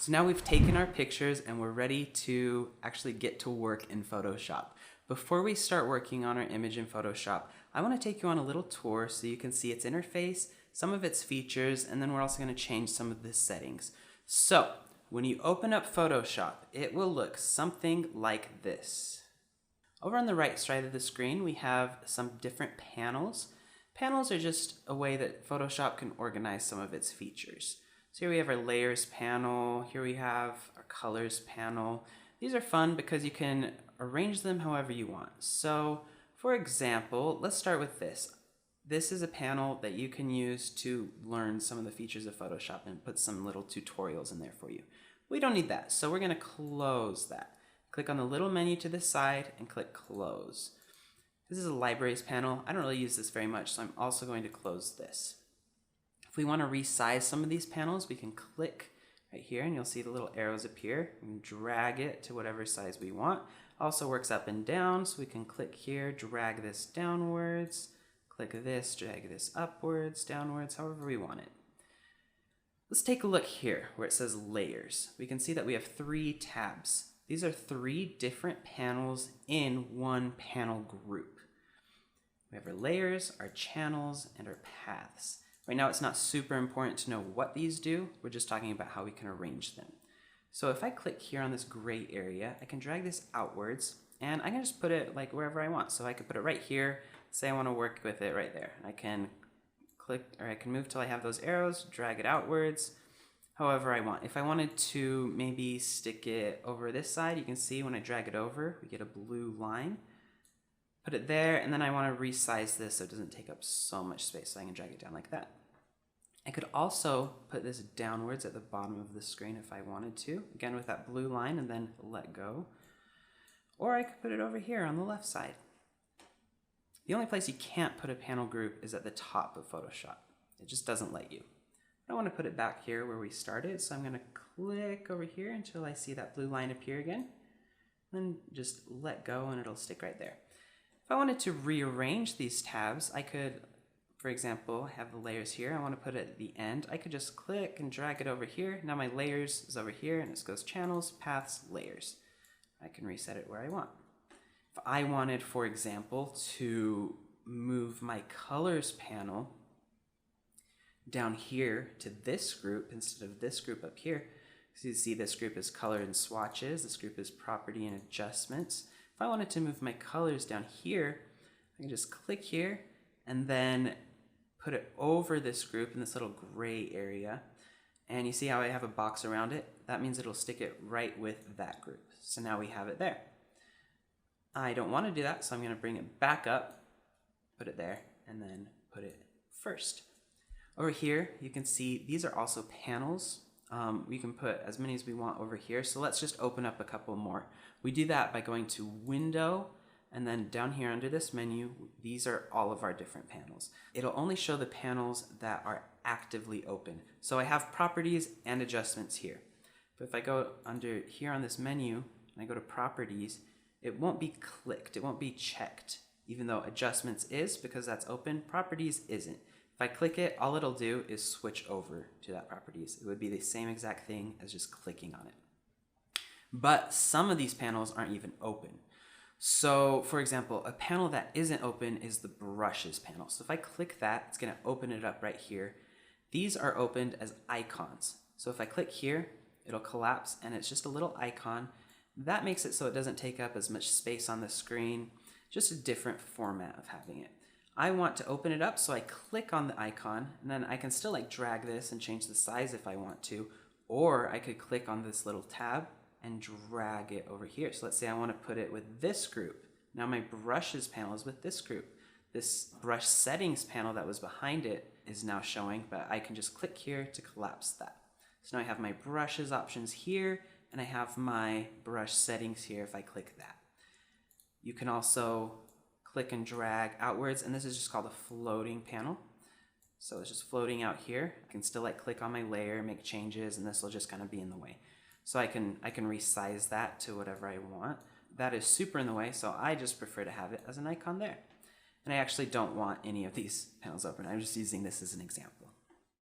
So now we've taken our pictures and we're ready to actually get to work in Photoshop. Before we start working on our image in Photoshop, I want to take you on a little tour so you can see its interface, some of its features, and then we're also going to change some of the settings. So when you open up Photoshop, it will look something like this. Over on the right side of the screen, we have some different panels. Panels are just a way that Photoshop can organize some of its features. So here we have our layers panel, here we have our colors panel. These are fun because you can arrange them however you want. So for example, let's start with this. This is a panel that you can use to learn some of the features of Photoshop and put some little tutorials in there for you. We don't need that, so we're going to close that. Click on the little menu to the side and click close. This is a libraries panel. I don't really use this very much, so I'm also going to close this. If we want to resize some of these panels, we can click right here and you'll see the little arrows appear and drag it to whatever size we want. Also works up and down, so we can click here, drag this downwards, click this, drag this upwards, downwards, however we want it. Let's take a look here where it says layers. We can see that we have 3 tabs. These are 3 different panels in one panel group. We have our layers, our channels, and our paths. Right now it's not super important to know what these do, we're just talking about how we can arrange them. So if I click here on this gray area, I can drag this outwards and I can just put it like wherever I want. So I could put it right here, say I want to work with it right there. I can click, or I can move till I have those arrows, drag it outwards, however I want. If I wanted to maybe stick it over this side, you can see when I drag it over, we get a blue line. Put it there, and then I want to resize this so it doesn't take up so much space, so I can drag it down like that. I could also put this downwards at the bottom of the screen if I wanted to, again with that blue line, and then let go. Or I could put it over here on the left side. The only place you can't put a panel group is at the top of Photoshop. It just doesn't let you. I want to put it back here where we started, so I'm going to click over here until I see that blue line appear again. Then just let go and it'll stick right there. If I wanted to rearrange these tabs, I could, for example, have the layers here. I want to put it at the end. I could just click and drag it over here. Now my layers is over here and it goes channels, paths, layers. I can reset it where I want. If I wanted, for example, to move my colors panel down here to this group instead of this group up here, so you see this group is color and swatches, this group is property and adjustments. If I wanted to move my colors down here, I can just click here and then put it over this group in this little gray area. And you see how I have a box around it? That means it'll stick it right with that group. So now we have it there. I don't want to do that, so I'm going to bring it back up, put it there, and then put it first. Over here, you can see these are also panels. We can put as many as we want over here, so let's just open up a couple more. We do that by going to Window, and then down here under this menu, these are all of our different panels. It'll only show the panels that are actively open. So I have properties and adjustments here. But if I go under here on this menu, and I go to properties, it won't be clicked, it won't be checked, even though adjustments is, because that's open, properties isn't. If I click it, all it'll do is switch over to that properties. It would be the same exact thing as just clicking on it. But some of these panels aren't even open. So for example, a panel that isn't open is the brushes panel. So if I click that, it's going to open it up right here. These are opened as icons. So if I click here, it'll collapse and it's just a little icon. That makes it so it doesn't take up as much space on the screen, just a different format of having it. I want to open it up, so I click on the icon, and then I can still like drag this and change the size if I want to, or I could click on this little tab and drag it over here. So let's say I want to put it with this group. Now my brushes panel is with this group. This brush settings panel that was behind it is now showing, but I can just click here to collapse that. So now I have my brushes options here, and I have my brush settings here if I click that. You can also click and drag outwards, and this is just called a floating panel. So it's just floating out here. I can still like click on my layer, make changes, and this will just kind of be in the way. So I can resize that to whatever I want. That is super in the way, so I just prefer to have it as an icon there. And I actually don't want any of these panels open. I'm just using this as an example.